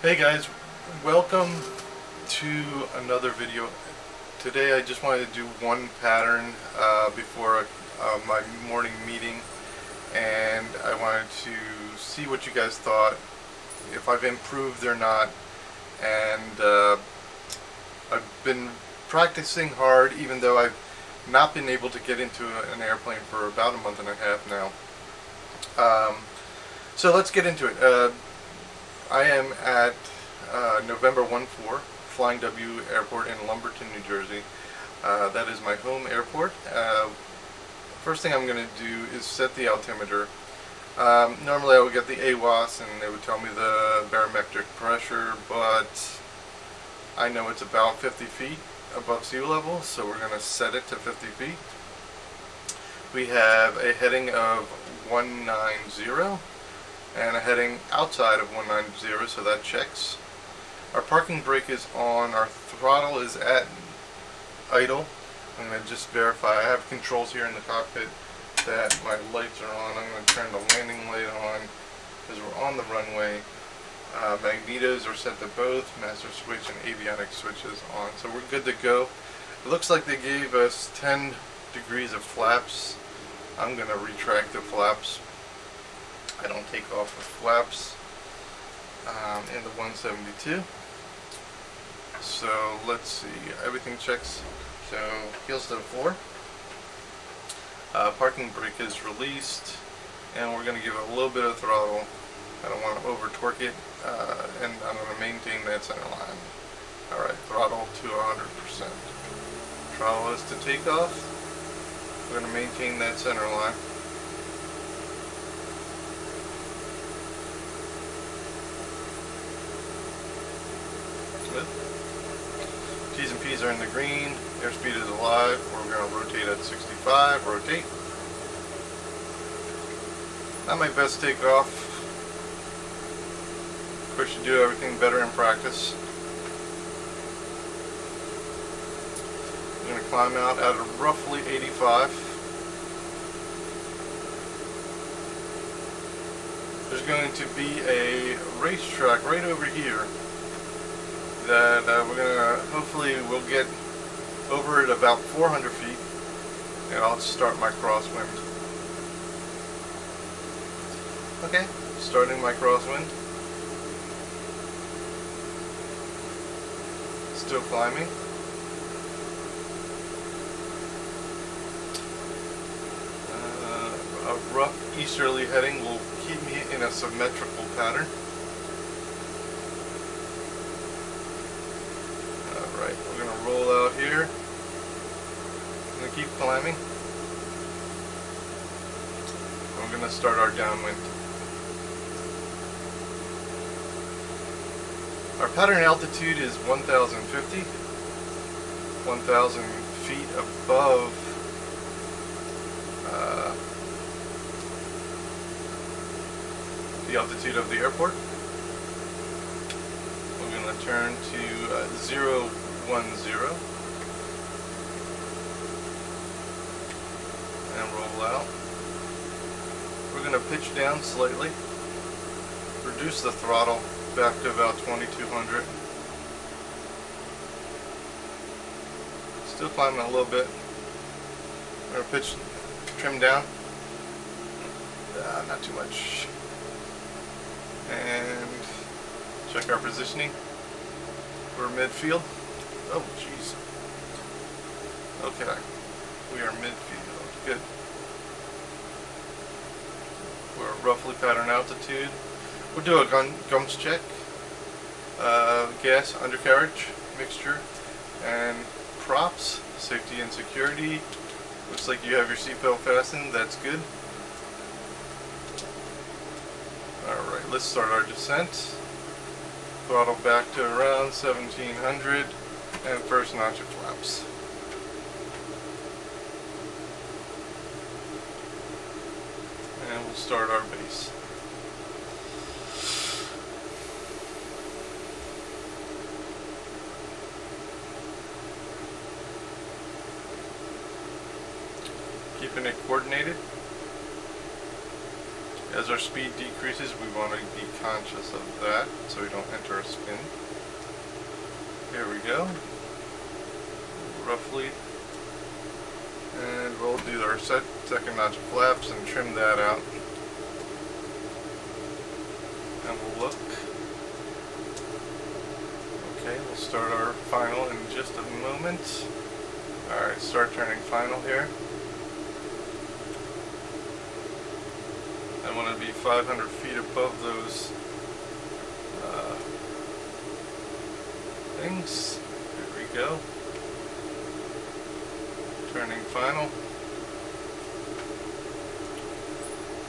Hey guys, welcome to another video. Today I just wanted to do one pattern before my morning meeting, and I wanted to see what you guys thought, if I've improved or not. And I've been practicing hard, even though I've not been able to get into an airplane for about a month and a half now. So let's get into it. I am at November 1-4, Flying W Airport in Lumberton, New Jersey. That is my home airport. First thing I'm going to do is set the altimeter. Normally I would get the AWAS and they would tell me the barometric pressure, but I know it's about 50 feet above sea level, so we're going to set it to 50 feet. We have a heading of 190 and a heading outside of 190, so that checks. Our parking brake is on, our throttle is at idle. I'm going to just verify. I have controls here in the cockpit that my lights are on. I'm going to turn the landing light on because we're on the runway. Magnetos are set to both, master switch and avionics switches on. So we're good to go. It looks like they gave us 10 degrees of flaps. I'm going to retract the flaps. I don't take off the flaps in the 172. So let's see, everything checks. So heels to the floor. Parking brake is released, and we're going to give it a little bit of throttle. I don't want to over torque it, and I'm going to maintain that center line. Alright, throttle to 100%. Throttle is to take off. We're going to maintain that center line. Good. T's and P's are in the green. Airspeed is alive. We're going to rotate at 65. Rotate. Not my best takeoff. Of course, you do everything better in practice. I'm going to climb out at roughly 85. There's going to be a racetrack right over here that we're gonna, hopefully we'll get over at about 400 feet, and I'll start my crosswind. Okay, starting my crosswind. Still climbing. A rough easterly heading will keep me in a symmetrical pattern. Alright, we're going to roll out here. I'm going to keep climbing. And we're going to start our downwind. Our pattern altitude is 1,050. 1,000 feet above the altitude of the airport. We're going to turn to 010 and roll out. We're going to pitch down slightly, reduce the throttle back to about 2200. Still climbing a little bit. We're going to trim down. Not too much. And check our positioning. We're midfield. Oh, jeez. Okay. We are midfield. Good. We're roughly pattern altitude. We'll do a gums check. Gas, undercarriage, mixture, and props, safety and security. Looks like you have your seatbelt fastened. That's good. Alright, let's start our descent. Throttle back to around 1700 and first notch of flaps. And we'll start our base. Keeping it coordinated. As as our speed decreases, we want to be conscious of that so we don't enter a spin. Here we go, roughly. And we'll do our second notch of flaps and trim that out. And we'll look. Okay, we'll start our final in just a moment. Alright, start turning final here. I want to be 500 feet above those things. Here we go. Turning final.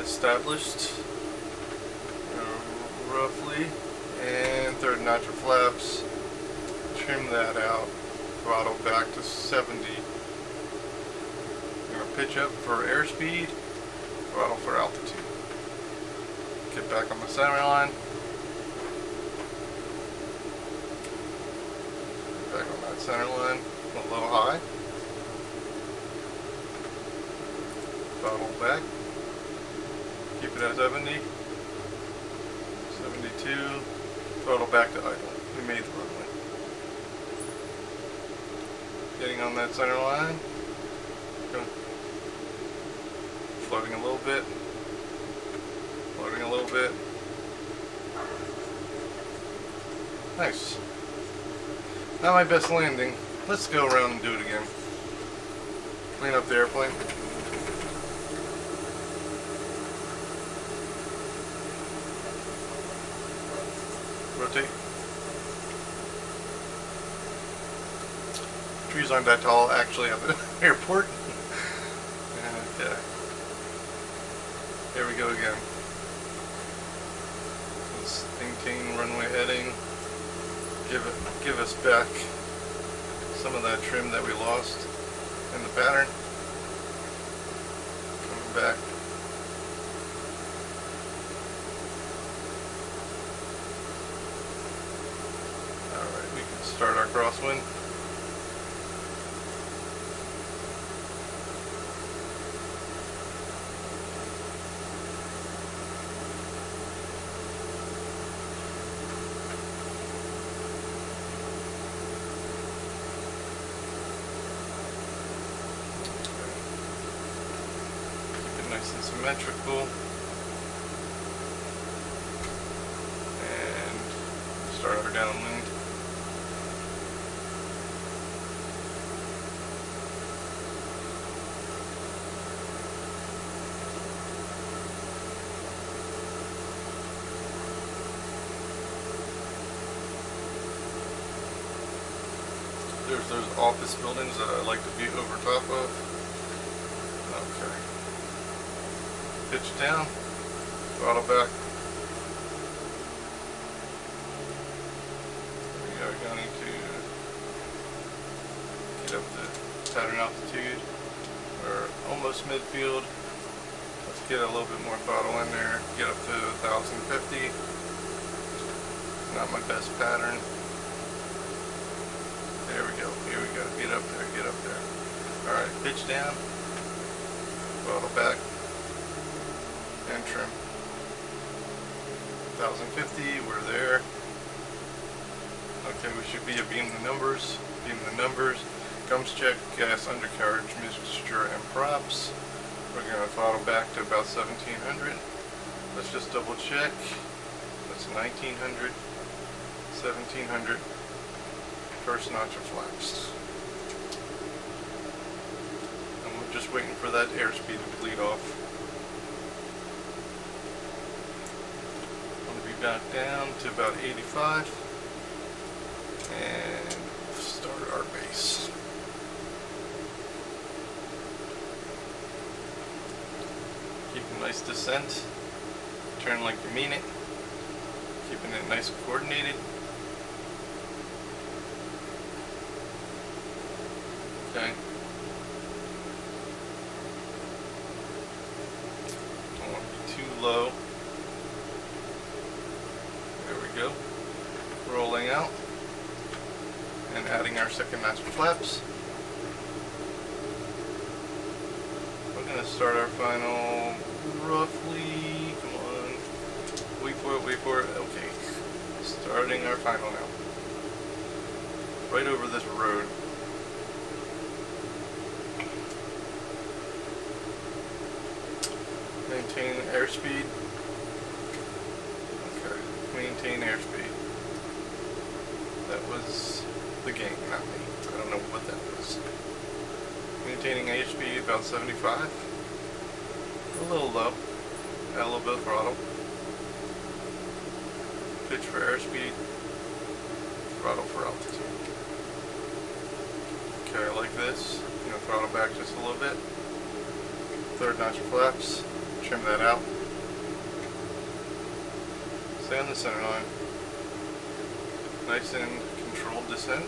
Established. Roughly. And third notch of flaps. Trim that out. Throttle back to 70. I'm going to pitch up for airspeed. Throttle for altitude. Get back on the center line. Back on that center line. A little high. Throttle back. Keep it at 70. 72. Throttle back to idle. We made the runway. Getting on that center line. Go. Floating a little bit. Floating a little bit. Nice. Not my best landing. Let's go around and do it again. Clean up the airplane. Rotate. Trees aren't that tall actually at the airport. Okay. Here we go again. Let's maintain runway heading. Give us back some of that trim that we lost in the pattern. Coming back. Alright, we can start our crosswind. Nice and symmetrical, and start our downwind. There's those office buildings that I like to be over top of. Okay. Pitch down, throttle back. We are going to get up the pattern altitude. We're almost midfield. Let's get a little bit more throttle in there. Get up to 1050. Not my best pattern. There we go. Here we go. Get up there. Get up there. All right. Pitch down. Throttle back. And trim. 1050, we're there. Okay, we should be beam the numbers. Beam the numbers. Gums check, gas, undercarriage, mixture, and props. We're going to throttle back to about 1700. Let's just double check. That's 1900, 1700. First notch of flaps. And we're just waiting for that airspeed to bleed off. Back down to about 85 and start our base. Keep a nice descent. Turn like you mean it. Keeping it nice and coordinated. Okay. Don't want to be too low. Go. Rolling out and adding our second notch of flaps. We're going to start our final roughly, come wait for it. Okay. Starting our final now. Right over this road. Maintain airspeed. Okay. Maintain airspeed. That was the game, not me. I don't know what that was. Maintaining airspeed about 75. A little low. Add a little bit of throttle. Pitch for airspeed. Throttle for altitude. Okay, I like this. I'm gonna throttle back just a little bit. Third notch flaps. Trim that out. Stay on the center line. Nice and controlled descent.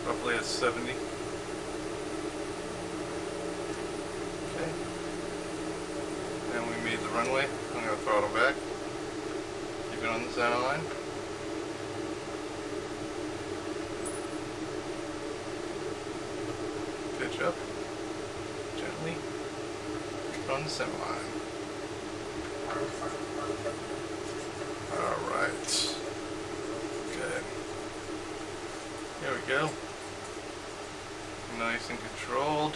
Roughly at 70. Okay. And we made the runway. I'm going to throttle back. Keep it on the center line. Pitch up. Gently. Keep it on the center line. Alright. Good. There we go. Nice and controlled.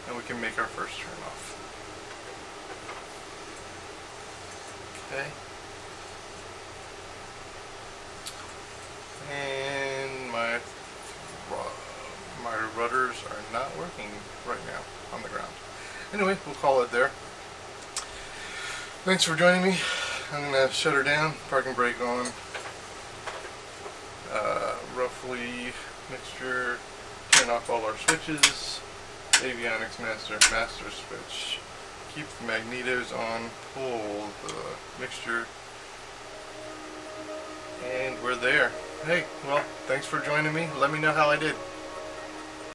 And we can make our first turn off. Okay. And my rudders are not working right now on the ground. Anyway, we'll call it there. Thanks for joining me. I'm going to shut her down, parking brake on. Roughly mixture, turn off all our switches, avionics master switch. Keep the magnetos on, pull the mixture, and we're there. Hey, well, thanks for joining me. Let me know how I did.